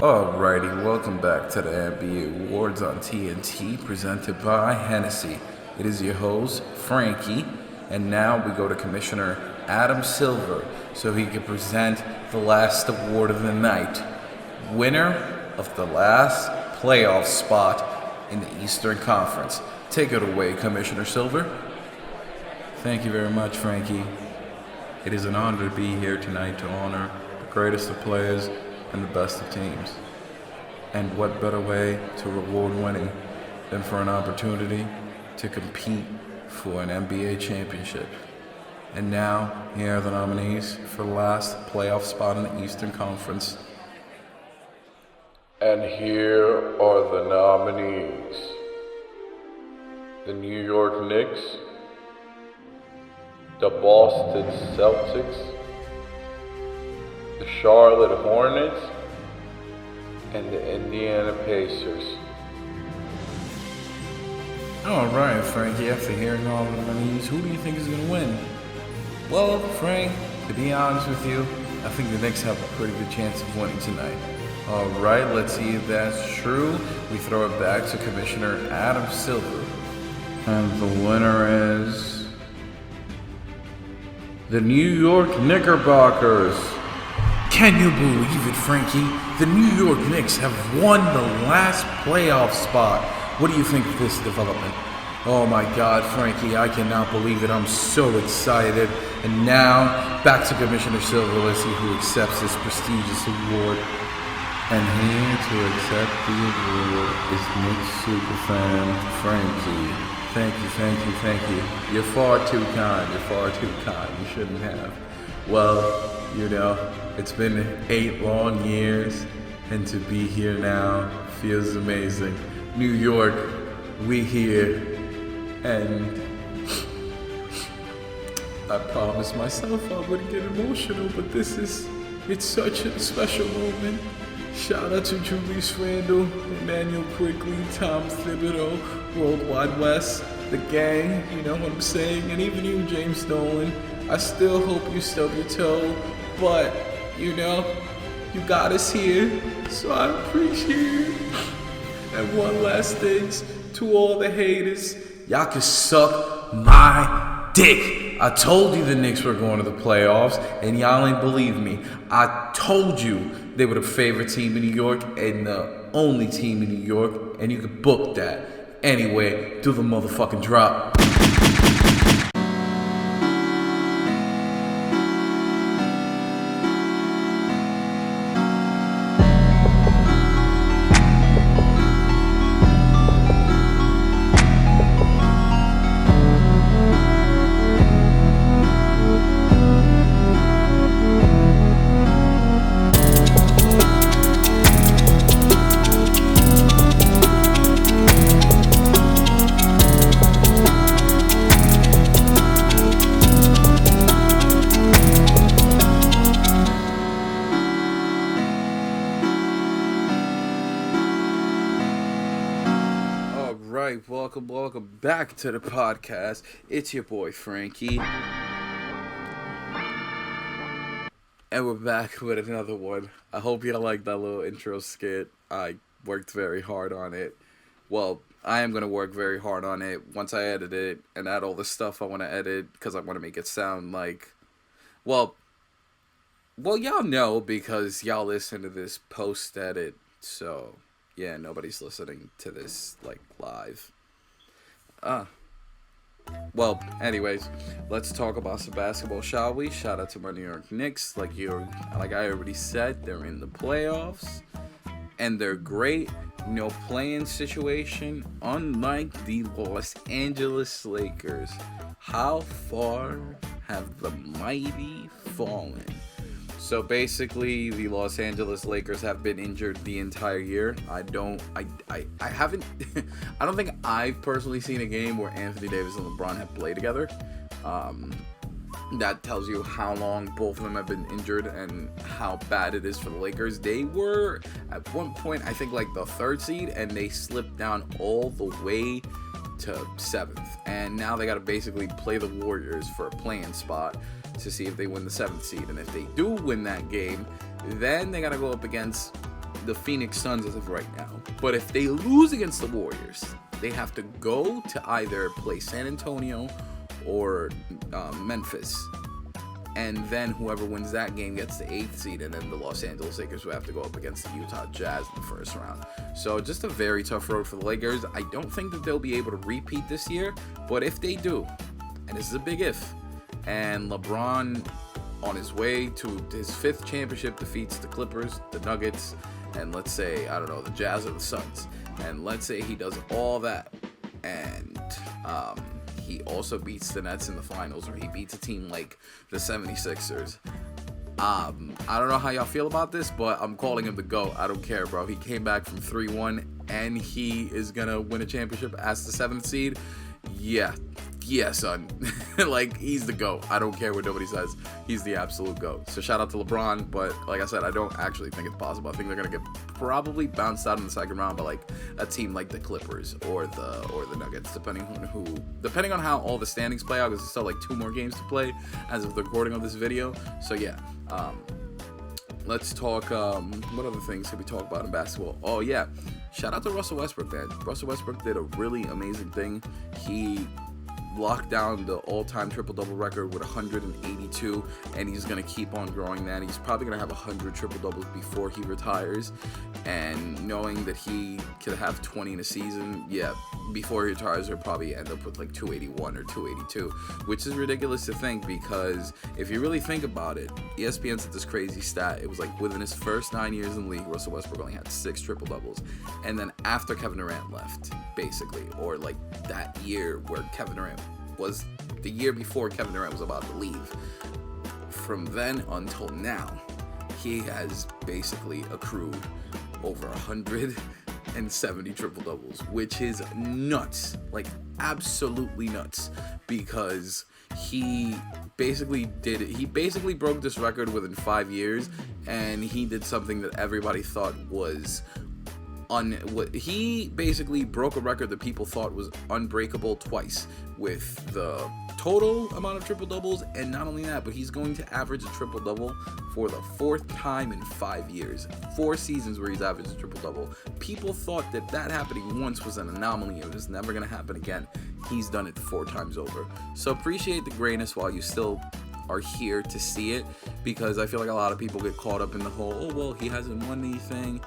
Alrighty, welcome back to the NBA Awards on TNT, presented by Hennessy. It is your host, Frankie, and now we go to Commissioner Adam Silver so he can present the last award of the night. Winner of the last playoff spot in the Eastern Conference. Take it away, Commissioner Silver. Thank you very much, Frankie. It is an honor to be here tonight to honor the greatest of players and the best of teams. And what better way to reward winning than for an opportunity to compete for an NBA championship. And now, here are the nominees for the last playoff spot in the Eastern Conference. And here are the nominees. The New York Knicks, the Boston Celtics, the Charlotte Hornets, and the Indiana Pacers. Alright, Frankie, after hearing all the nominees, who do you think is going to win? Well, Frank, to be honest with you, I think the Knicks have a pretty good chance of winning tonight. Alright, let's see if that's true. We throw it back to Commissioner Adam Silver. And the winner is the New York Knickerbockers. Can you believe it, Frankie? The New York Knicks have won the last playoff spot. What do you think of this development? Oh my God, Frankie, I cannot believe it. I'm so excited. And now, back to Commissioner Silver. Let's see who accepts this prestigious award. And here to accept the award is Knicks superfan Frankie. Thank you. You're far too kind. You shouldn't have. Well, you know, it's been 8 long years, and to be here now feels amazing. New York, we here, and I promised myself I wouldn't get emotional, but it's such a special moment. Shout out to Julius Randle, Emmanuel Quigley, Tom Thibodeau, Worldwide West, the gang, you know what I'm saying, and even you, James Dolan. I still hope you stub your toe, but, you know, you got us here, so I appreciate it. And one last thing to all the haters, y'all can suck my dick. I told you the Knicks were going to the playoffs, and y'all ain't believe me. I told you they were the favorite team in New York and the only team in New York, and you could book that. Anyway, do the motherfucking drop. Right, welcome back to the podcast. It's your boy Frankie, and we're back with another one. I hope you like that little intro skit. I worked very hard on it. Well, I am gonna work very hard on it once I edit it and add all the stuff I want to edit because I want to make it sound like, well, y'all know because y'all listen to this post edit, so. Yeah, nobody's listening to this, like, live. Well, anyways, let's talk about some basketball, shall we? Shout out to my New York Knicks. Like I already said, they're in the playoffs. And they're great. No playing situation. Unlike the Los Angeles Lakers. How far have the mighty fallen? So basically, the Los Angeles Lakers have been injured the entire year. I don't think I've personally seen a game where Anthony Davis and LeBron have played together. That tells you how long both of them have been injured and how bad it is for the Lakers. They were, at one point, I think like the 3rd seed, and they slipped down all the way to 7th. And now they got to basically play the Warriors for a play-in spot to see if they win the 7th seed. And if they do win that game, then they got to go up against the Phoenix Suns as of right now. But if they lose against the Warriors, they have to go to either play San Antonio or Memphis. And then whoever wins that game gets the 8th seed, and then the Los Angeles Lakers will have to go up against the Utah Jazz in the first round. So just a very tough road for the Lakers. I don't think that they'll be able to repeat this year, but if they do, and this is a big if, and LeBron on his way to his 5th championship defeats the Clippers, the Nuggets, and let's say, I don't know, the Jazz or the Suns, and let's say he does all that, and he also beats the Nets in the finals, or he beats a team like the 76ers. I don't know how y'all feel about this, but I'm calling him the GOAT. I don't care, bro. He came back from 3-1, and he is going to win a championship as the 7th seed. Yeah, son. Like, he's the GOAT. I don't care what nobody says. He's the absolute GOAT. So shout out to LeBron, but like I said, I don't actually think it's possible. I think they're going to get probably bounced out in the second round by like a team like the Clippers or the Nuggets, depending on how all the standings play out, because there's still like 2 more games to play as of the recording of this video. So yeah, let's talk, what other things can we talk about in basketball? Oh yeah, shout out to Russell Westbrook, man. Russell Westbrook did a really amazing thing. He locked down the all-time triple-double record with 182, and he's going to keep on growing that. He's probably going to have 100 triple-doubles before he retires, and knowing that he could have 20 in a season, yeah, before he retires, he'll probably end up with like 281 or 282, which is ridiculous to think, because if you really think about it, ESPN said this crazy stat. It was like within his first 9 years in the league, Russell Westbrook only had 6 triple-doubles, and then after Kevin Durant left, basically, or like that year where Kevin Durant was the year before Kevin Durant was about to leave, from then until now, he has basically accrued over 170 triple doubles, which is nuts, like absolutely nuts, because he basically did it. He basically broke this record within 5 years, and he did something that everybody thought was he basically broke a record that people thought was unbreakable twice, with the total amount of triple doubles, and not only that, but he's going to average a triple double for the 4th time in 5 years. 4 seasons where he's averaged a triple double. People thought that happening once was an anomaly, it was never going to happen again. He's done it 4 times over. So appreciate the greatness while you still are here to see it, because I feel like a lot of people get caught up in the whole, oh well, he hasn't won anything.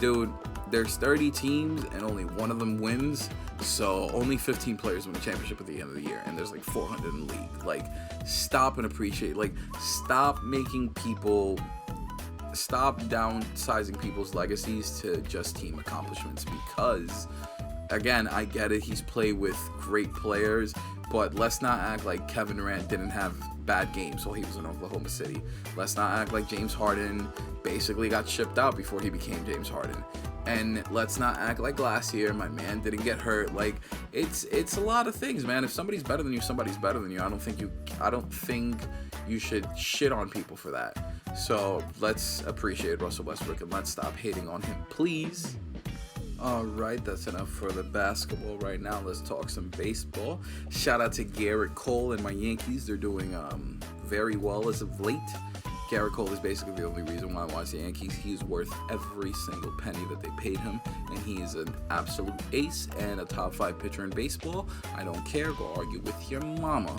Dude, there's 30 teams and only one of them wins, so only 15 players win the championship at the end of the year, and there's like 400 in the league. Like, stop and appreciate. Like, stop downsizing people's legacies to just team accomplishments, because again, I get it, he's played with great players, but let's not act like Kevin Durant didn't have bad games while he was in Oklahoma City. Let's not act like James Harden basically got shipped out before he became James Harden. And let's not act like last year my man didn't get hurt. Like, it's a lot of things, man. If somebody's better than you, somebody's better than you. I don't think you should shit on people for that. So let's appreciate Russell Westbrook and let's stop hating on him, please. Alright, that's enough for the basketball right now. Let's talk some baseball. Shout out to Garrett Cole and my Yankees. They're doing very well as of late. Garrett Cole is basically the only reason why I watch the Yankees. He's worth every single penny that they paid him, and he is an absolute ace and a top 5 pitcher in baseball. I don't care. Go argue with your mama.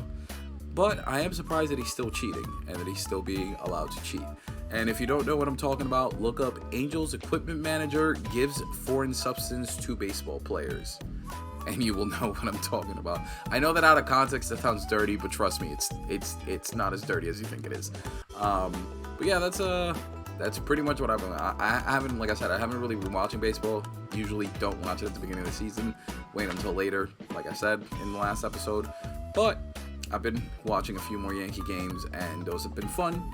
But I am surprised that he's still cheating and that he's still being allowed to cheat. And if you don't know what I'm talking about, look up Angels equipment manager gives foreign substance to baseball players, and you will know what I'm talking about. I know that out of context that sounds dirty, but trust me, it's not as dirty as you think it is. But yeah, that's pretty much what I've been. I haven't, like I said, I haven't really been watching baseball. Usually don't watch it at the beginning of the season. Wait until later, like I said in the last episode. But I've been watching a few more Yankee games, and those have been fun.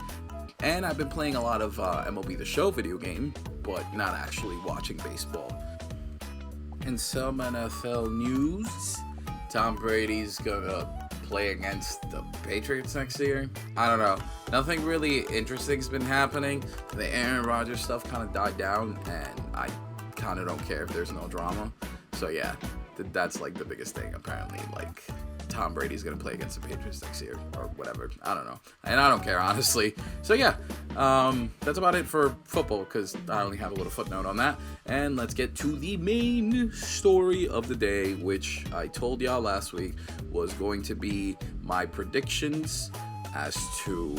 And I've been playing a lot of MLB The Show video game, but not actually watching baseball. In some NFL news, Tom Brady's gonna play against the Patriots next year. I don't know. Nothing really interesting's been happening. The Aaron Rodgers stuff kind of died down, and I kind of don't care if there's no drama. So yeah, that's like the biggest thing apparently. Like, Tom Brady's gonna play against the Patriots next year or whatever. I don't know, and I don't care, honestly. So yeah, That's about it for football, because I only have a little footnote on that. And let's get to the main story of the day, which I told y'all last week was going to be my predictions as to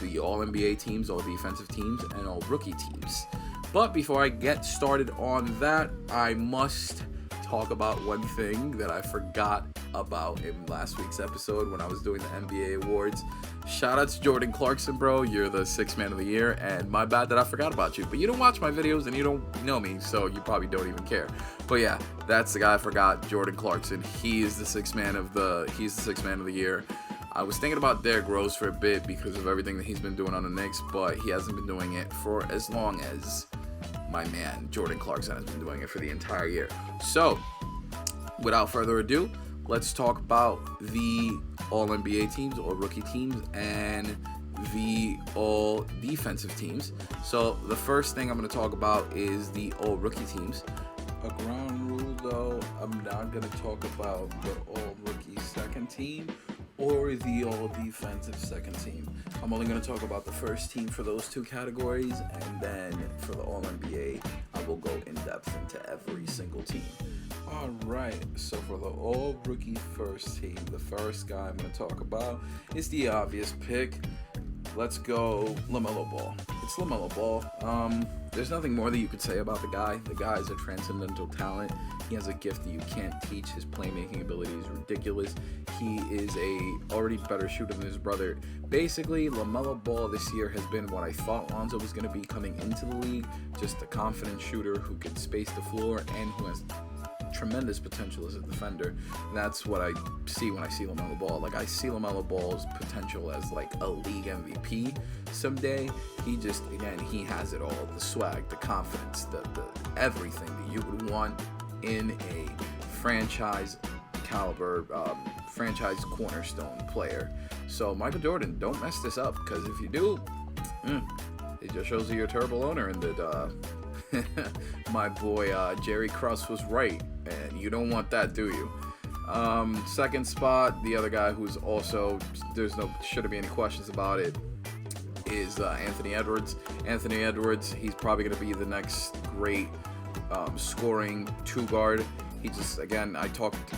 the all-NBA teams, all defensive teams, and all rookie teams. But before I get started on that, I must talk about one thing that I forgot about in last week's episode when I was doing the NBA awards. Shout out to Jordan Clarkson, bro. You're the 6th man of the year, and my bad that I forgot about you. But you don't watch my videos and you don't know me, so you probably don't even care. But yeah, that's the guy I forgot, Jordan Clarkson. He is the 6th man of the year. I was thinking about Derrick Rose for a bit because of everything that he's been doing on the Knicks, but he hasn't been doing it for as long as my man Jordan Clarkson has been doing it for the entire year. So, without further ado, let's talk about the all-NBA teams, all rookie teams, and the all defensive teams. So, the first thing I'm going to talk about is the all rookie teams. A ground rule, though, I'm not going to talk about the all rookie second team or the all defensive second team. I'm only going to talk about the first team for those two categories, and then for the all NBA, I will go in depth into every single team. Alright, so for the all rookie first team, the first guy I'm going to talk about is the obvious pick. Let's go LaMelo Ball. It's LaMelo Ball. There's nothing more that you could say about the guy. The guy is a transcendental talent. He has a gift that you can't teach. His playmaking ability is ridiculous. He is a already better shooter than his brother. Basically, LaMelo Ball this year has been what I thought Lonzo was going to be coming into the league. Just a confident shooter who can space the floor and who has tremendous potential as a defender. And that's what I see when I see LaMelo Ball. Like, I see LaMelo Ball's potential as like a league MVP someday. He just, again, he has it all. The swag, the confidence, the everything that you would want in a franchise caliber, franchise cornerstone player. So Michael Jordan, don't mess this up, because if you do, it just shows that you're a terrible owner and that my boy Jerry Krause was right, and you don't want that, do you? Second spot, the other guy who's also, shouldn't be any questions about it, is Anthony Edwards. Anthony Edwards, he's probably going to be the next great scoring two guard. He just, again, I talked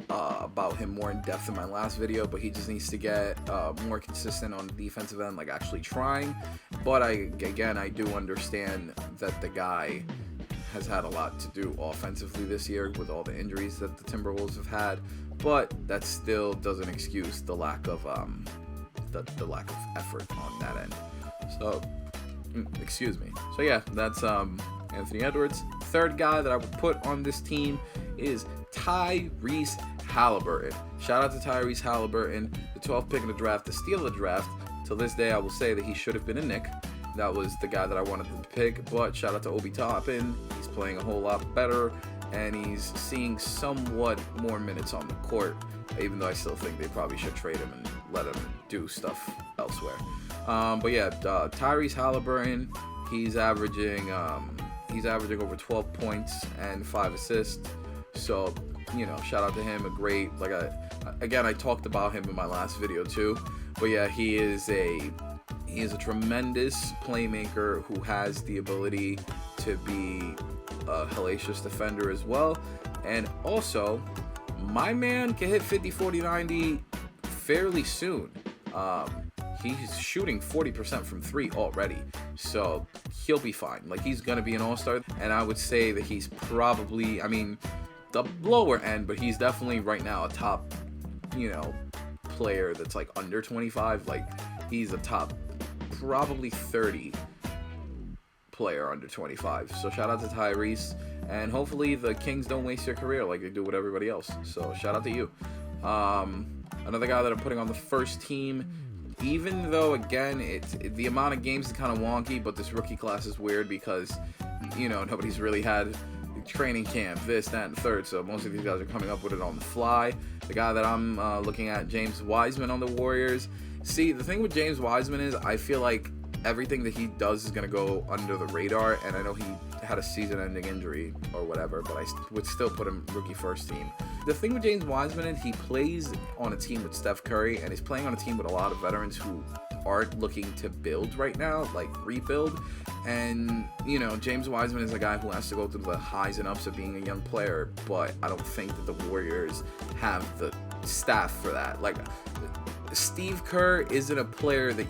about him more in depth in my last video, but he just needs to get more consistent on the defensive end, like actually trying. But I do understand that the guy has had a lot to do offensively this year with all the injuries that the Timberwolves have had, but that still doesn't excuse the lack of the lack of effort on that end. So, excuse me. So yeah, that's Anthony Edwards. Third guy that I would put on this team is Tyrese Halliburton. Shout out to Tyrese Halliburton, the 12th pick in the draft, the steal of the draft. Till this day, I will say that he should have been a Knick. That was the guy that I wanted to pick, but shout out to Obi Toppin. He's playing a whole lot better, and he's seeing somewhat more minutes on the court, even though I still think they probably should trade him and let him do stuff elsewhere. But yeah, Tyrese Halliburton, he's averaging over 12 points and 5 assists. So, you know, shout out to him. I talked about him in my last video too. But yeah, he is a tremendous playmaker who has the ability to be a hellacious defender as well. And also, my man can hit 50, 40, 90 fairly soon. He's shooting 40% from 3 already, so he'll be fine. Like, he's gonna be an all-star, and I would say that he's probably, the lower end, but he's definitely right now a top, player that's like under 25. Like, he's a top probably 30 player under 25. So shout out to Tyrese, and hopefully the Kings don't waste your career like they do with everybody else. So shout out to you. Another guy that I'm putting on the first team, even though, again, the amount of games is kind of wonky, but this rookie class is weird because, nobody's really had training camp, this, that, and third, so most of these guys are coming up with it on the fly. The guy that I'm looking at, James Wiseman on the Warriors. See, the thing with James Wiseman is I feel like everything that he does is going to go under the radar, and I know he had a season-ending injury or whatever, but I would still put him rookie first team. The thing with James Wiseman is he plays on a team with Steph Curry, and he's playing on a team with a lot of veterans who aren't looking to build right now, like rebuild. And, you know, James Wiseman is a guy who has to go through the highs and ups of being a young player, but I don't think that the Warriors have the staff for that. Like, Steve Kerr isn't a player that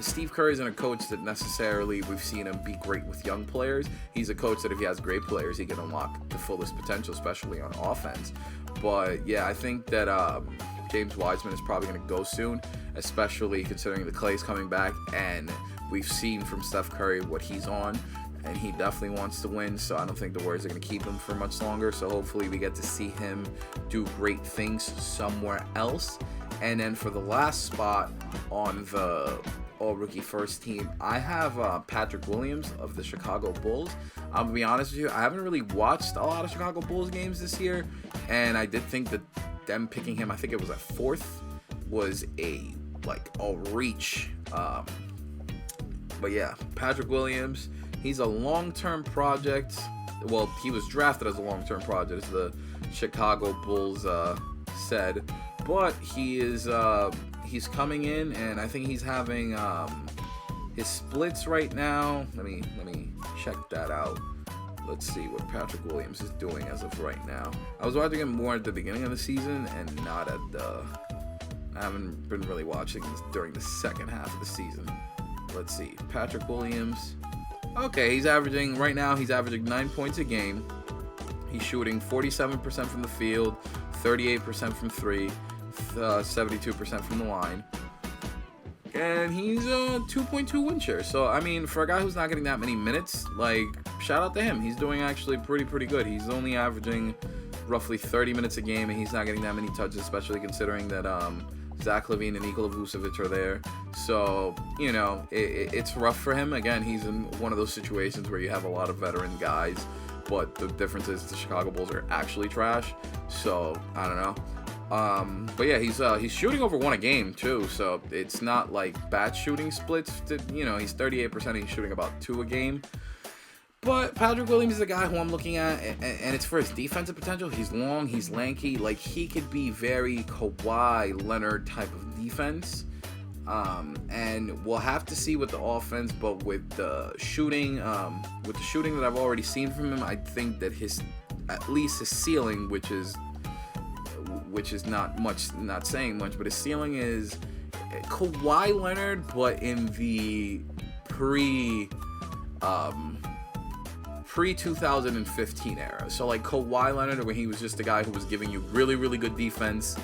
Steve Kerr isn't a coach that necessarily we've seen him be great with young players. He's a coach that if he has great players, he can unlock the fullest potential, especially on offense. But yeah, I think that James Wiseman is probably going to go soon, especially considering the Clay's coming back, and we've seen from Steph Curry what he's on, and he definitely wants to win, so I don't think the Warriors are going to keep him for much longer. So hopefully we get to see him do great things somewhere else. And then for the last spot on the all-rookie first team, I have Patrick Williams of the Chicago Bulls. I'm going to be honest with you, I haven't really watched a lot of Chicago Bulls games this year, and I did think that them picking him, I think it was at 4th, was a reach. But yeah, Patrick Williams, he's a long-term project. Well, he was drafted as a long-term project, as the Chicago Bulls said. But he is he's coming in, and I think he's having his splits right now. Let me check that out. Let's see what Patrick Williams is doing as of right now. I was watching him more at the beginning of the season and not at the. I haven't been really watching this during the second half of the season. Let's see, Patrick Williams. Okay, he's averaging 9 points a game. He's shooting 47% from the field, 38% from 3. 72% from the line, and he's a 2.2 win share. So I mean, for a guy who's not getting that many minutes, like, shout out to him. He's doing actually pretty good. He's only averaging roughly 30 minutes a game, and he's not getting that many touches, especially considering that Zach LaVine and Nikola Vucevic are there. So, you know, it's rough for him. Again, he's in one of those situations where you have a lot of veteran guys, but the difference is the Chicago Bulls are actually trash. So I don't know. But yeah, he's shooting over 1 a game too, so it's not like bad shooting splits. You know, he's 38%, he's shooting about 2 a game. But Patrick Williams is a guy who I'm looking at, and it's for his defensive potential. He's long, he's lanky, like he could be very Kawhi Leonard type of defense. And we'll have to see with the offense, but with the shooting that I've already seen from him, I think that at least his ceiling, which is not saying much, but his ceiling is Kawhi Leonard, but in the pre 2015 era. So like Kawhi Leonard, when he was just a guy who was giving you really good defense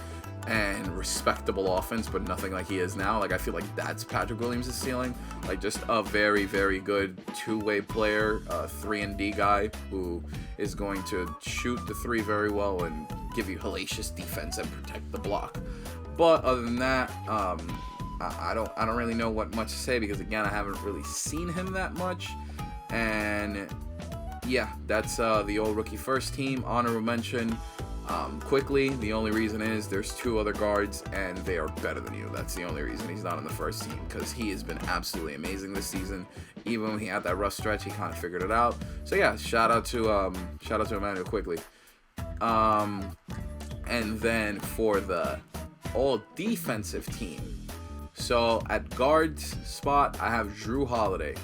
and respectable offense, but nothing like he is now. Like, I feel like that's Patrick Williams' ceiling. Like, just a very good two-way player, 3-and-D guy who is going to shoot the 3 very well and give you hellacious defense and protect the block. But other than that, I don't really know what much to say, because again, I haven't really seen him that much. And yeah, that's the all rookie first team. Honorable mention. Quickly, the only reason is there's 2 other guards and they are better than you. That's the only reason he's not on the first team, because he has been absolutely amazing this season. Even when he had that rough stretch, he kind of figured it out. So yeah, shout out to Emmanuel Quickly. And then for the all defensive team, so at guards spot I have Drew Holiday,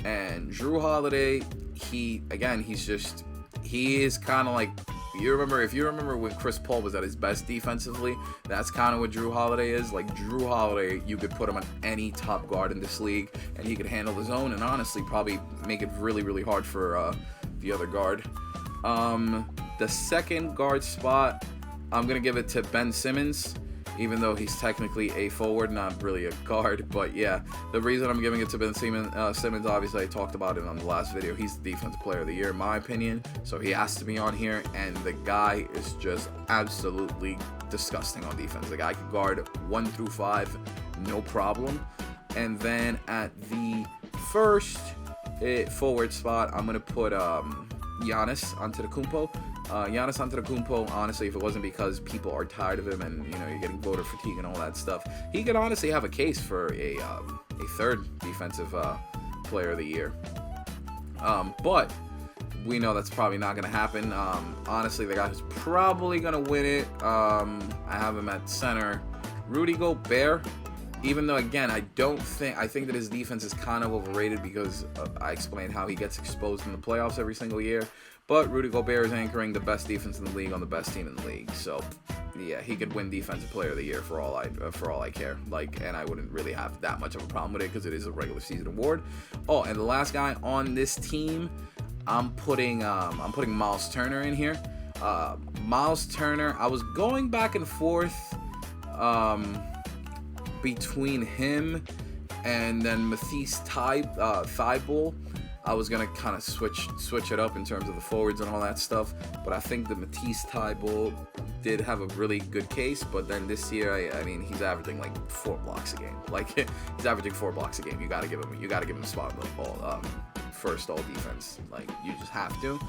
and Drew Holiday, he is kind of like. If you remember when Chris Paul was at his best defensively, that's kind of what Drew Holiday is. Like, Drew Holiday, you could put him on any top guard in this league, and he could handle his own, and honestly probably make it really hard for the other guard. The second guard spot, I'm going to give it to Ben Simmons, even though he's technically a forward, not really a guard. But yeah, the reason I'm giving it to Ben Simmons, obviously I talked about it on the last video. He's the defensive player of the year in my opinion, so he has to be on here, and the guy is just absolutely disgusting on defense. The guy can guard 1 through 5 no problem. And then at the first forward spot, I'm gonna put Giannis Antetokounmpo. Giannis Antetokounmpo, honestly, if it wasn't because people are tired of him and, you know, you're getting voter fatigue and all that stuff, he could honestly have a case for a third defensive player of the year. But we know that's probably not going to happen. Honestly, the guy who's probably going to win it, I have him at center, Rudy Gobert. even though, again, I think that his defense is kind of overrated because I explained how he gets exposed in the playoffs every single year. But Rudy Gobert is anchoring the best defense in the league on the best team in the league. So, yeah, he could win Defensive Player of the Year for all I care. Like, and I wouldn't really have that much of a problem with it because it is a regular season award. Oh, and the last guy on this team, I'm putting Miles Turner in here. Miles Turner, I was going back and forth between him and then Matisse Thybulle. I was gonna kind of switch it up in terms of the forwards and all that stuff, but I think the Matisse Thybulle did have a really good case. But then this year, I mean, he's averaging like 4 blocks a game. Like he's averaging 4 blocks a game. You gotta give him a spot in the ball. First all defense, like you just have to.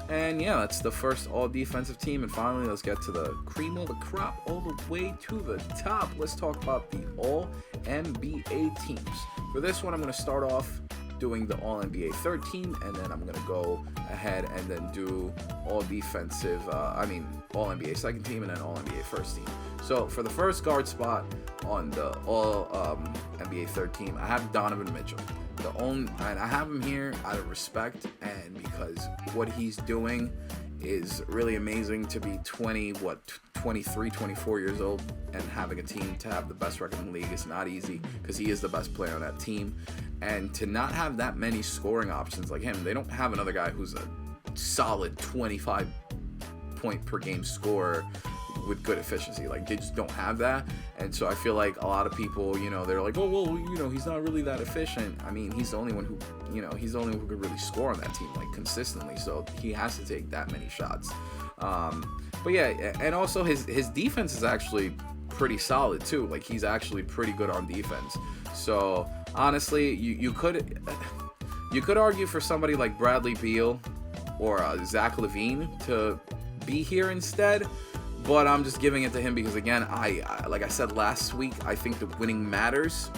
And yeah, that's the first all defensive team. And finally, let's get to the cream of the crop, all the way to the top. Let's talk about the all NBA teams. For this one, I'm going to start off doing the all NBA third team, and then I'm going to go ahead and then do all defensive, all NBA second team, and then all NBA first team. So for the first guard spot on the all NBA third team, I have Donovan Mitchell. And I have him here out of respect and because what he's doing is really amazing. To be 23, 24 years old and having a team to have the best record in the league is not easy because he is the best player on that team. And to not have that many scoring options like him, they don't have another guy who's a solid 25 point per game scorer with good efficiency. Like, they just don't have that. And so I feel like a lot of people, they're like, oh, well, he's not really that efficient. I mean, he's the only one who could really score on that team, like, consistently. So he has to take that many shots. But yeah, and also his defense is actually pretty solid too. Like, he's actually pretty good on defense. So honestly, you could argue for somebody like Bradley Beal or Zach LaVine to be here instead. But I'm just giving it to him because, again, I like I said last week, I think the winning matters.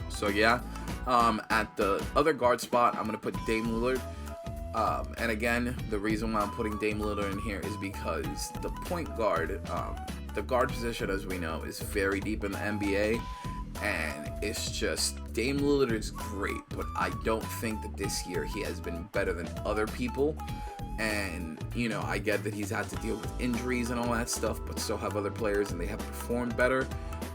So yeah, at the other guard spot, I'm gonna put Dame Lillard. And again, the reason why I'm putting Dame Lillard in here is because the point guard, the guard position, as we know, is very deep in the NBA. And it's just, Dame Lillard is great, but I don't think that this year he has been better than other people. And, I get that he's had to deal with injuries and all that stuff, but so have other players, and they have performed better.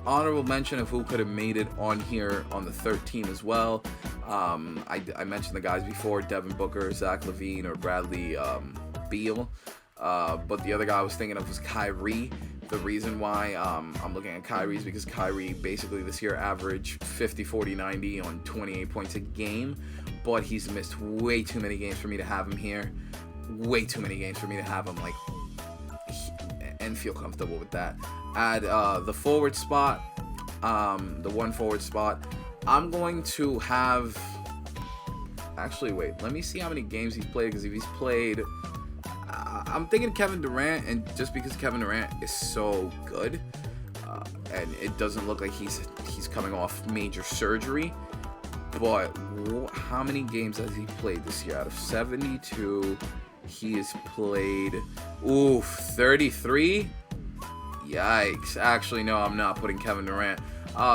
Honorable mention of who could have made it on here on the third team as well. I mentioned the guys before, Devin Booker, Zach LaVine, or Bradley Beal. But the other guy I was thinking of was Kyrie. The reason why I'm looking at Kyrie is because Kyrie basically this year averaged 50, 40, 90 on 28 points a game, but he's missed way too many games for me to have him here. Way too many games for me to have him and feel comfortable with that. At the forward spot, the one forward spot, I'm going to have. Actually, wait. Let me see how many games he's played. Because if he's played, I'm thinking Kevin Durant, and just because Kevin Durant is so good, and it doesn't look like he's coming off major surgery. But how many games has he played this year? Out of 72, he has played 33. Yikes! Actually, no, I'm not putting Kevin Durant.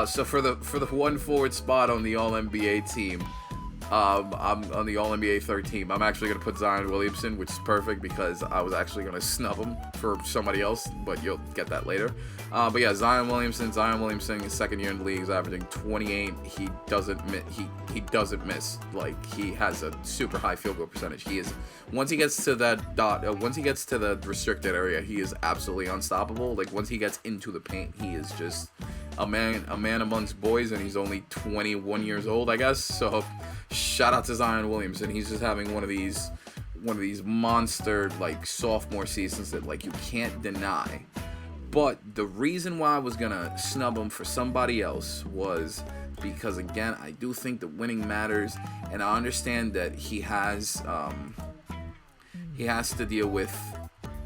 So for the one forward spot on the All NBA team, I'm on the All NBA third team. I'm actually gonna put Zion Williamson, which is perfect because I was actually gonna snub him for somebody else, but you'll get that later. But yeah, Zion Williamson, his second year in the league, is averaging 28. He doesn't miss. Like, he has a super high field goal percentage. He is, once he gets to that once he gets to the restricted area, he is absolutely unstoppable. Like, once he gets into the paint, he is just a man amongst boys, and he's only 21 years old, I guess. So shout out to Zion Williamson. He's just having one of these monster, like, sophomore seasons that, like, you can't deny. But the reason why I was gonna snub him for somebody else was because, again, I do think that winning matters, and I understand that he has to deal with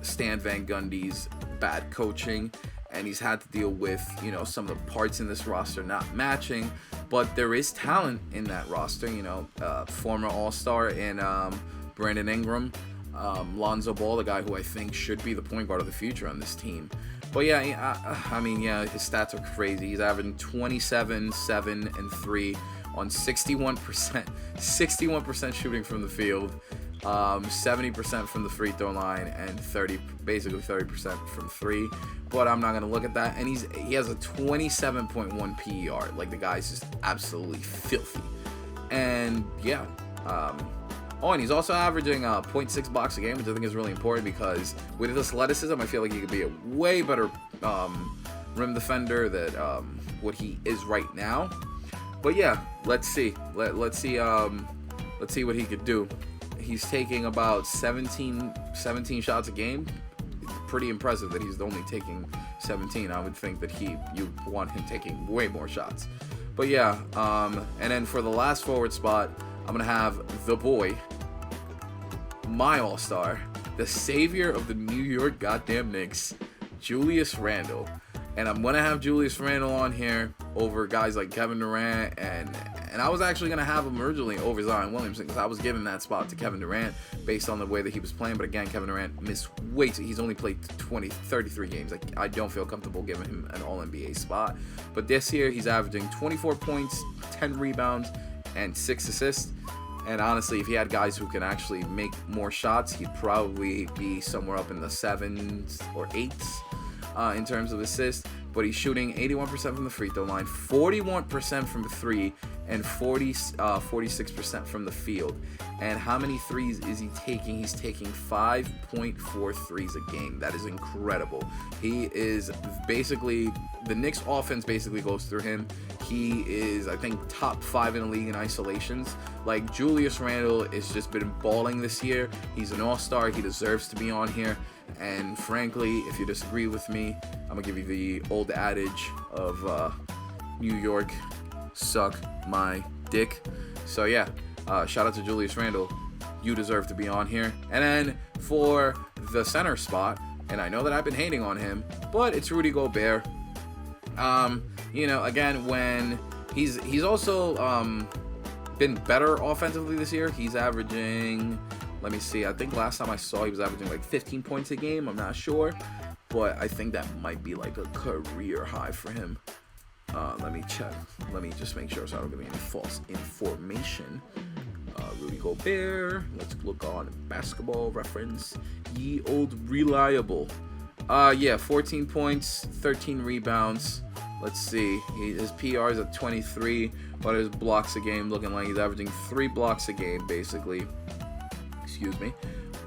Stan Van Gundy's bad coaching, and he's had to deal with, some of the parts in this roster not matching, but there is talent in that roster, former All-Star in Brandon Ingram, Lonzo Ball, the guy who I think should be the point guard of the future on this team. But yeah, I mean, yeah, his stats are crazy. He's averaging 27, 7, and 3 on 61% shooting from the field, 70% from the free throw line, and basically 30% from 3. But I'm not gonna look at that. And he has a 27.1 PER. Like, the guy's just absolutely filthy. And yeah, and he's also averaging 0.6 blocks a game, which I think is really important because with his athleticism, I feel like he could be a way better rim defender than what he is right now. But yeah, let's see. Let's see what he could do. He's taking about 17 shots a game. Pretty impressive that he's only taking 17. I would think that you want him taking way more shots. But yeah, and then for the last forward spot, I'm gonna have the boy, my all-star, the savior of the New York goddamn Knicks, Julius Randle. And I'm gonna have Julius Randle on here over guys like Kevin Durant, and I was actually gonna have him originally over Zion Williamson because I was giving that spot to Kevin Durant based on the way that he was playing. But again, Kevin Durant missed way too. He's only played 33 games. Like, I don't feel comfortable giving him an All-NBA spot. But this year, he's averaging 24 points, 10 rebounds, and 6 assists. And honestly, if he had guys who can actually make more shots, he'd probably be somewhere up in the 7s or 8s in terms of assists. But he's shooting 81% from the free throw line, 41% from 3, and 46% from the field. And how many threes is he taking? He's taking 5.4 threes a game. That is incredible. He is basically, the Knicks offense basically goes through him. He is, I think, top 5 in the league in isolations. Like, Julius Randle has just been balling this year. He's an all-star. He deserves to be on here. And frankly, if you disagree with me, I'm going to give you the old adage of New York, suck my dick. So yeah, shout out to Julius Randle. You deserve to be on here. And then for the center spot, and I know that I've been hating on him, but it's Rudy Gobert. You know, again, when he's also been better offensively this year. He's averaging, let me see, I think last time I saw he was averaging like 15 points a game. I'm not sure, but I think that might be like a career high for him. Let me check. Let me just make sure so I don't give me any false information. Rudy Gobert. Let's look on Basketball Reference. Ye old reliable. Yeah, 14 points, 13 rebounds. Let's see. His PR is at 23. What his blocks a game looking like? He's averaging 3 blocks a game, basically. Excuse me.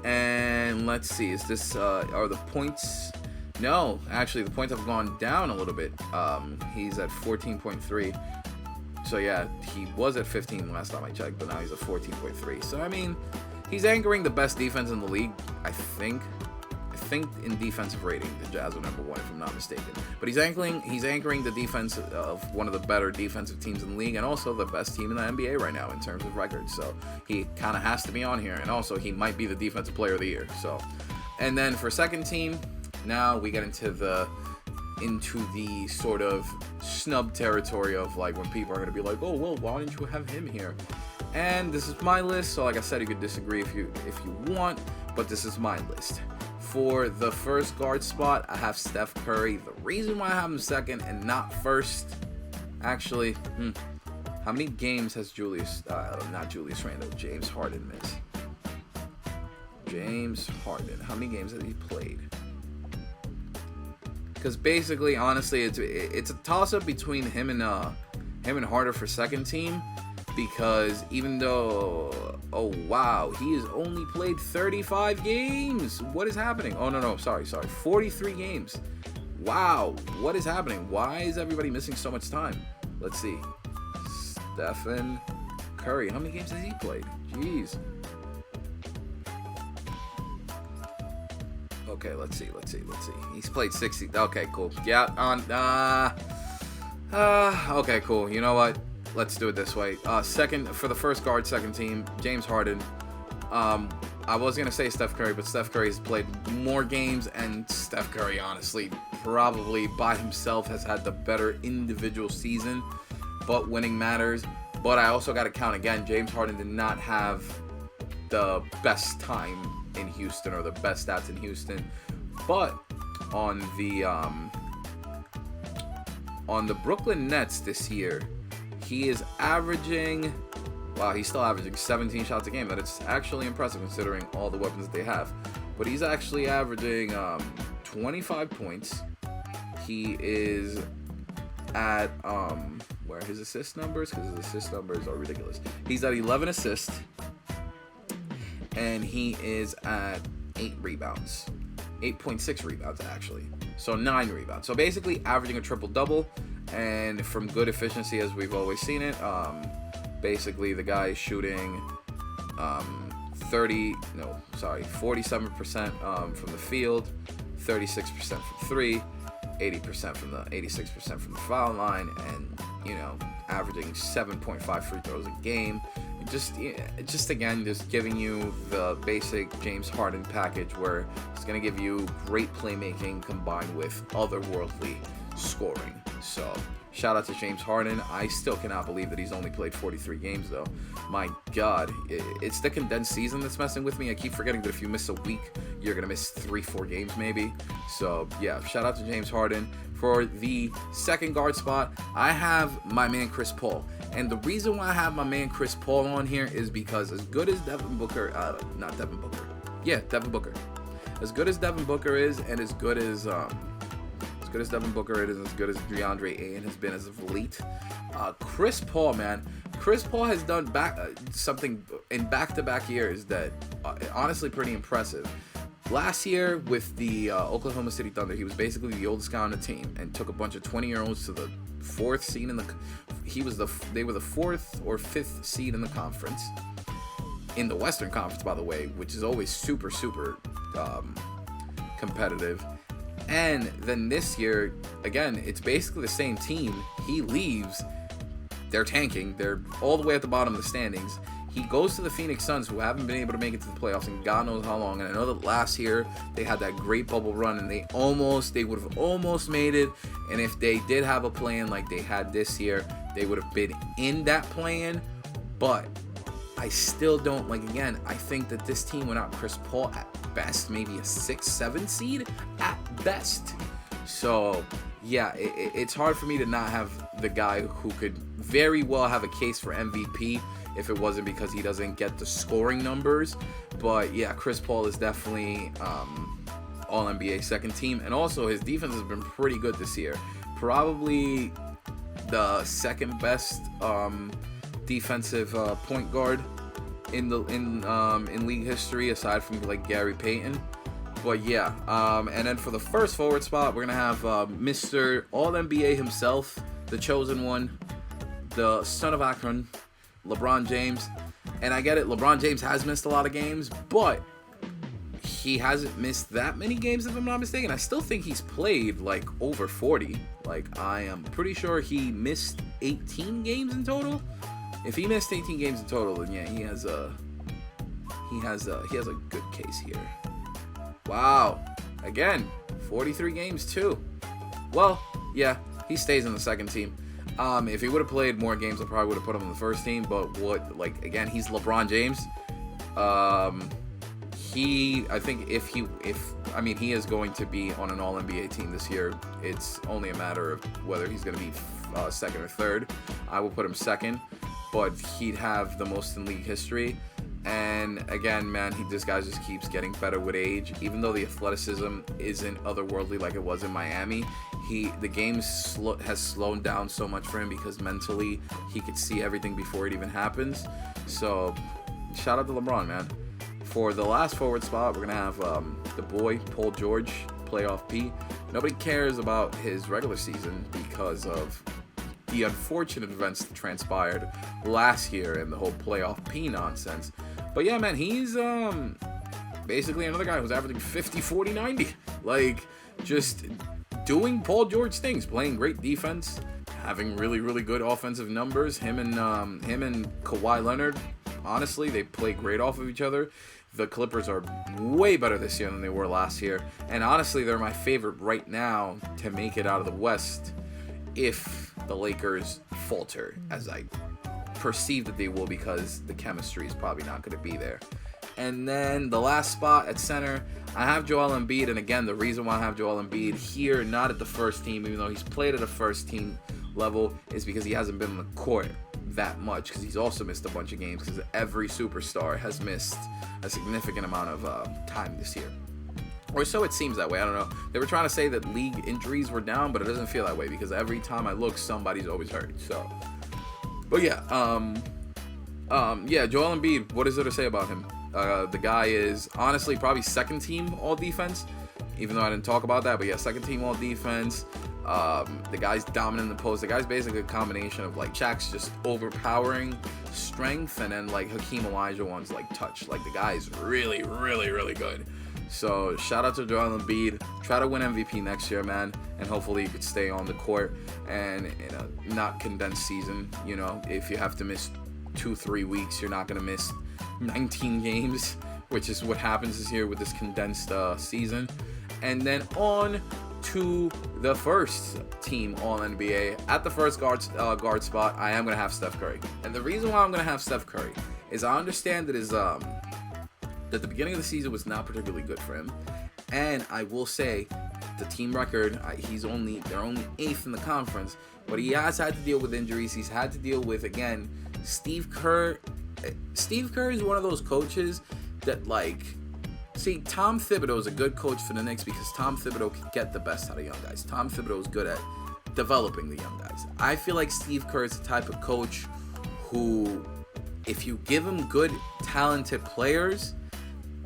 And let's see. Is this are the points? No, actually, the points have gone down a little bit. He's at 14.3. So yeah, he was at 15 last time I checked, but now he's at 14.3. So I mean, he's anchoring the best defense in the league, I think in defensive rating, the Jazz are number 1 if I'm not mistaken. But he's anchoring the defense of one of the better defensive teams in the league, and also the best team in the NBA right now in terms of records. So he kind of has to be on here, and also he might be the defensive player of the year. So, and then for second team, now we get into the sort of snub territory of like when people are going to be like, oh well, why didn't you have him here? And this is my list, so like I said, you could disagree if you want, but this is my list. For the first guard spot, I have Steph Curry. The reason why I have him second and not first, actually, how many games has James Harden missed? James Harden, how many games has he played? Because basically, honestly, it's a toss-up between him and Harden for second team. Because even though, oh wow, he has only played 35 games. What is happening? Oh no, sorry, 43 games. Wow, what is happening? Why is everybody missing so much time? Let's see. Stephen Curry, how many games has he played? Jeez. Okay, let's see. He's played 60. Okay, cool. Yeah, okay, cool. You know what? Let's do it this way. Second, for the first guard, second team, James Harden. I was going to say Steph Curry, but Steph Curry has played more games, and Steph Curry, honestly, probably by himself has had the better individual season, but winning matters. But I also got to count again, James Harden did not have the best time in Houston or the best stats in Houston. But on the Brooklyn Nets this year, he is averaging, wow, he's still averaging 17 shots a game. That is actually impressive considering all the weapons that they have. But he's actually averaging 25 points. He is at, where are his assist numbers? Because his assist numbers are ridiculous. He's at 11 assists. And he is at 8 rebounds. 8.6 rebounds, actually. So 9 rebounds. So basically averaging a triple-double. And from good efficiency, as we've always seen it, basically the guy is shooting 47% from the field, 36% from 3, 86% from the foul line, and, you know, averaging 7.5 free throws a game. Just again, just giving you the basic James Harden package where it's going to give you great playmaking combined with otherworldly scoring. So shout out to James Harden. I still cannot believe that he's only played 43 games though. My God, it's the condensed season that's messing with me. I keep forgetting that if you miss a week, you're going to miss 3-4 games maybe. So yeah, shout out to James Harden. For the second guard spot, I have my man Chris Paul. And the reason why I have my man Chris Paul on here is because as good as Devin Booker, Devin Booker. As good as Devin Booker is, and as good as Devin Booker is, as good as DeAndre Ayton has been as of late, Chris Paul, man. Chris Paul has done something in back-to-back years that honestly pretty impressive. Last year with the Oklahoma City Thunder, he was basically the oldest guy on the team and took a bunch of 20-year-olds to the 4th seed in the. They were the 4th or 5th seed in the conference, in the Western Conference, by the way, which is always super competitive. And then this year, again, it's basically the same team. He leaves. They're tanking. They're all the way at the bottom of the standings. He goes to the Phoenix Suns, who haven't been able to make it to the playoffs in God knows how long. And I know that last year they had that great bubble run, and they would have almost made it. And if they did have a plan like they had this year, they would have been in that plan. But I still don't, again, I think that this team without Chris Paul at best, maybe a 6-7 seed at best. So yeah, it's hard for me to not have the guy who could very well have a case for MVP if it wasn't because he doesn't get the scoring numbers. But yeah, Chris Paul is definitely All-NBA second team. And also his defense has been pretty good this year. Probably the second best defensive point guard in league history, aside from Gary Payton. But yeah, and then for the first forward spot, we're gonna have Mr. All-NBA himself, the chosen one, the son of Akron, LeBron James. And I get it, LeBron James has missed a lot of games, but he hasn't missed that many games, if I'm not mistaken. I still think he's played over 40. I am pretty sure he missed 18 games in total. If he missed 18 games in total, then yeah, he has a good case here. Wow. Again, 43 games too. Well, yeah, he stays in the second team. If he would have played more games, I probably would have put him in the first team. But again, he's LeBron James. He is going to be on an All-NBA team this year. It's only a matter of whether he's going to be second or third. I will put him second, but he'd have the most in league history. And again, man, this guy just keeps getting better with age. Even though the athleticism isn't otherworldly like it was in Miami, the game has slowed down so much for him because mentally he could see everything before it even happens. So shout out to LeBron, man. For the last forward spot, we're gonna have the boy Paul George, playoff P. Nobody cares about his regular season because of the unfortunate events that transpired last year and the whole playoff P nonsense. But yeah, man, he's basically another guy who's averaging 50, 40, 90. Just doing Paul George things, playing great defense, having really, really good offensive numbers. Him and Kawhi Leonard, honestly, they play great off of each other. The Clippers are way better this year than they were last year. And honestly, they're my favorite right now to make it out of the West if the Lakers falter, as I perceive that they will, because the chemistry is probably not going to be there. And then the last spot at center, I have Joel Embiid. And again, the reason why I have Joel Embiid here, not at the first team, even though he's played at a first team level, is because he hasn't been on the court that much, because he's also missed a bunch of games, because every superstar has missed a significant amount of time this year. Or so it seems that way. I don't know. They were trying to say that league injuries were down, but it doesn't feel that way, because every time I look, somebody's always hurt. So, but yeah, Joel Embiid, what is there to say about him? The guy is honestly probably second team all defense, even though I didn't talk about that, but yeah, second team all defense. The guy's dominant in the post. The guy's basically a combination of like Shaq's just overpowering strength, and then like Hakeem Olajuwon's like touch. Like the guy is really, really, really good. So shout out to Joel Embiid. Try to win MVP next year, man, and hopefully you could stay on the court and in a not condensed season. You know, if you have to miss 2-3 weeks, you're not gonna miss 19 games, which is what happens this year with this condensed season. And then on to the first team All-NBA. At the first guard spot, I am going to have Steph Curry. And the reason why I'm going to have Steph Curry is I understand that that the beginning of the season was not particularly good for him. And I will say the team record, they're only 8th in the conference, but he has had to deal with injuries. He's had to deal with, again, Steve Kerr. Steve Kerr is one of those coaches that, like, see, Tom Thibodeau is a good coach for the Knicks because Tom Thibodeau can get the best out of young guys. Tom Thibodeau is good at developing the young guys. I feel like Steve Kerr is the type of coach who, if you give him good, talented players,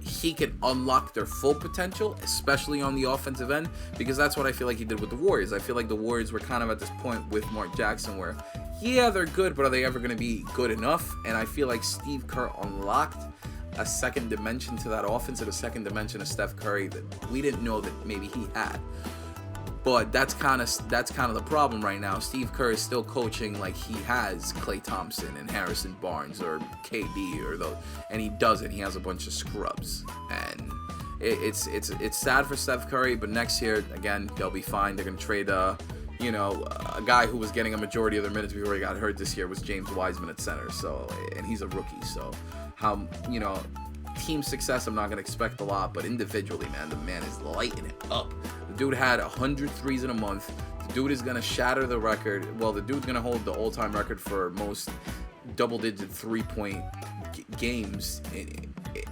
he can unlock their full potential, especially on the offensive end, because that's what I feel like he did with the Warriors. I feel like the Warriors were kind of at this point with Mark Jackson where, yeah, they're good, but are they ever going to be good enough? And I feel like Steve Kerr unlocked a second dimension to that offense and a second dimension of Steph Curry that we didn't know that maybe he had. But that's kind of the problem right now. Steve Kerr is still coaching like he has Klay Thompson and Harrison Barnes or KD or those, and he doesn't. He has a bunch of scrubs, and it's sad for Steph Curry. But next year, again, they'll be fine. They're gonna trade a guy who was getting a majority of their minutes before he got hurt this year was James Wiseman at center. So, and he's a rookie. So, team success, I'm not going to expect a lot, but individually, man, the man is lighting it up. The dude had 100 threes in a month. The dude is going to shatter the record. Well, the dude's going to hold the all-time record for most double-digit three-point games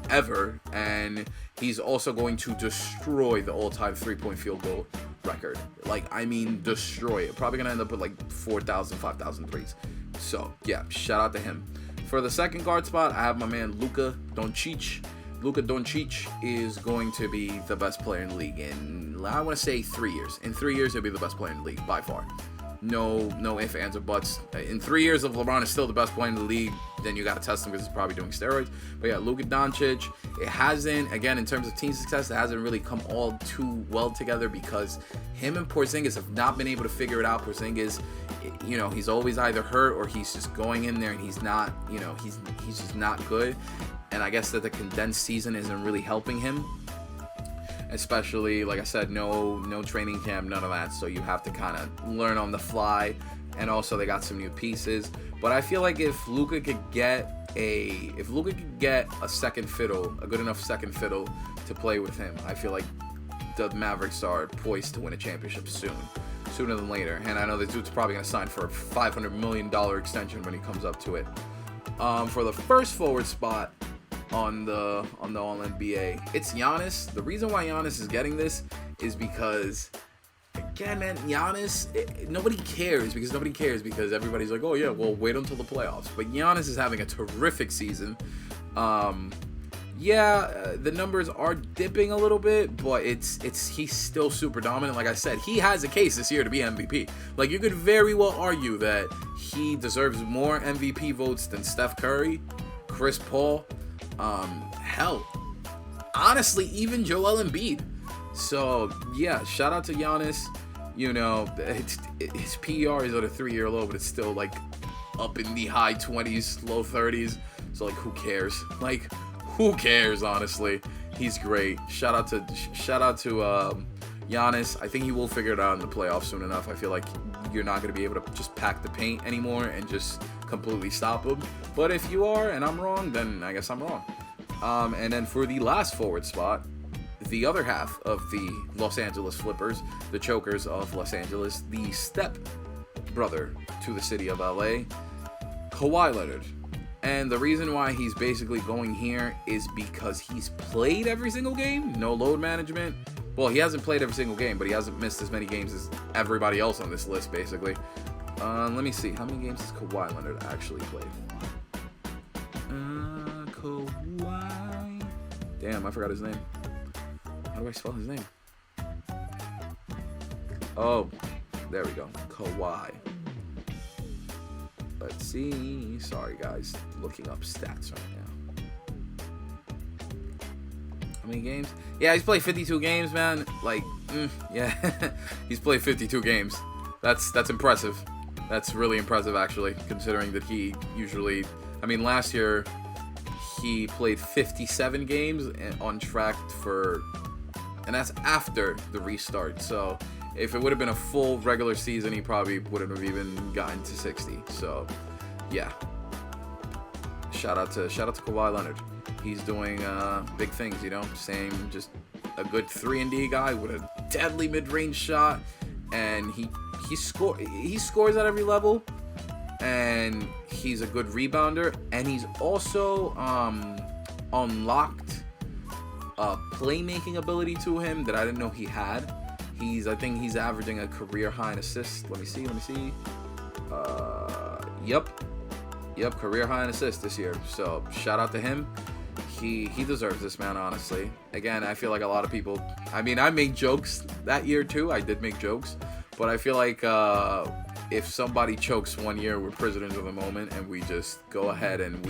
ever, and he's also going to destroy the all-time three-point field goal record. Like, I mean, destroy it. Probably going to end up with like 4,000, 5,000 threes. So, yeah, shout out to him. For the second guard spot, I have my man Luka Doncic. Luka Doncic is going to be the best player in the league in, I want to say, 3 years. In 3 years, he'll be the best player in the league, by far. No ifs, ands, or buts. In 3 years, if LeBron is still the best player in the league, then you got to test him because he's probably doing steroids. But yeah, Luka Doncic, it hasn't, again, in terms of team success, it hasn't really come all too well together because him and Porzingis have not been able to figure it out. Porzingis, he's always either hurt or he's just going in there and he's not, he's just not good. And I guess that the condensed season isn't really helping him. Especially, like I said, no training camp, none of that. So you have to kind of learn on the fly. And also they got some new pieces. But I feel like if Luka could get a second fiddle, a good enough second fiddle to play with him, I feel like the Mavericks are poised to win a championship sooner than later. And I know this dude's probably going to sign for a $500 million extension when he comes up to it. For the first forward spot on the All-NBA, it's Giannis. The reason why Giannis is getting this is because, again, man, Giannis, nobody cares because everybody's like, oh yeah, well, wait until the playoffs. But Giannis is having a terrific season. The numbers are dipping a little bit, but he's still super dominant. Like I said, he has a case this year to be MVP. Like, you could very well argue that he deserves more MVP votes than Steph Curry, Chris Paul, honestly, even Joel Embiid. So yeah, shout out to Giannis. His PR is at a 3-year low, but it's still like up in the high 20s, low 30s. So like, who cares? Like, who cares? Honestly, he's great. Shout out to Giannis. I think he will figure it out in the playoffs soon enough. I feel like you're not going to be able to just pack the paint anymore and just completely stop him. But if you are and I'm wrong, then I guess I'm wrong. And then for the last forward spot, the other half of the Los Angeles Flippers, the Chokers of Los Angeles, the step brother to the city of LA, Kawhi Leonard. And the reason why he's basically going here is because he's played every single game, no load management. Well, he hasn't played every single game, but he hasn't missed as many games as everybody else on this list, basically. Let me see. How many games has Kawhi Leonard actually played? Kawhi. Damn, I forgot his name. How do I spell his name? Oh, there we go. Kawhi. Let's see. Sorry, guys. Looking up stats right now. How many games? Yeah, he's played 52 games, man. Like, yeah. He's played 52 games. That's impressive. That's really impressive, actually, considering that he usually... I mean, last year, he played 57 games and on track for... And that's after the restart. So, if it would have been a full regular season, he probably wouldn't have even gotten to 60. So, yeah. Shout out to Kawhi Leonard. He's doing big things, you know. Same, just a good 3-and-D guy with a deadly mid-range shot, and he scores at every level, and he's a good rebounder, and he's also unlocked a playmaking ability to him that I didn't know he had. I think he's averaging a career high in assists. Let me see. Yep, career high in assists this year. So shout out to him. He deserves this, man, honestly. Again, I feel like a lot of people, I mean, I made jokes that year too. I did make jokes, but I feel like if somebody chokes one year, we're prisoners of the moment, and we just go ahead and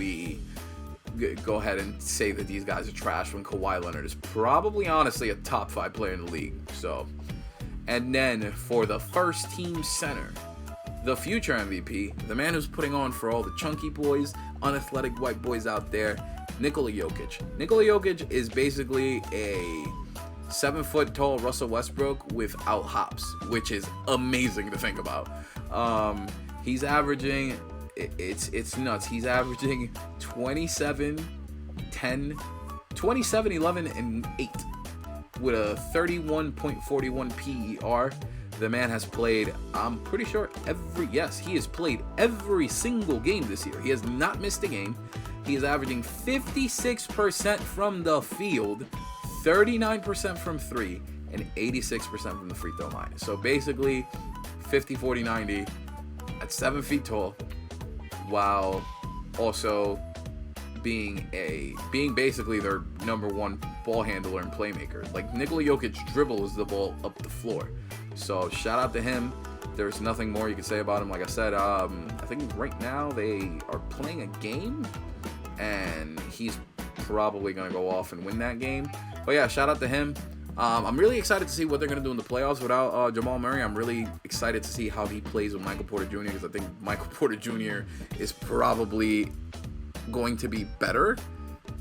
say that these guys are trash when Kawhi Leonard is probably, honestly, a top 5 player in the league. So, and then for the first team center, the future MVP, the man who's putting on for all the chunky boys, unathletic white boys out there, Nikola Jokic. Nikola Jokic is basically a 7-foot tall Russell Westbrook without hops, which is amazing to think about. He's averaging, it's nuts. He's averaging 27, 11, and 8 with a 31.41 PER. The man has played, I'm pretty sure, he has played every single game this year. He has not missed a game. He is averaging 56% from the field, 39% from 3, and 86% from the free throw line. So basically, 50, 40, 90 at 7 feet tall, while also being basically their number one ball handler and playmaker. Like, Nikola Jokic dribbles the ball up the floor. So shout out to him. There's nothing more you can say about him. Like I said, I think right now they are playing a game, and he's probably going to go off and win that game. But yeah, shout out to him. I'm really excited to see what they're going to do in the playoffs without Jamal Murray. I'm really excited to see how he plays with Michael Porter Jr. because I think Michael Porter Jr. is probably going to be better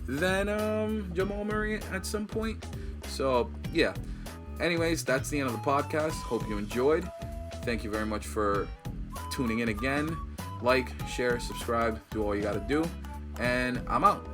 than Jamal Murray at some point. So yeah. Anyways, that's the end of the podcast. Hope you enjoyed. Thank you very much for tuning in again. Like, share, subscribe, do all you gotta do. And I'm out.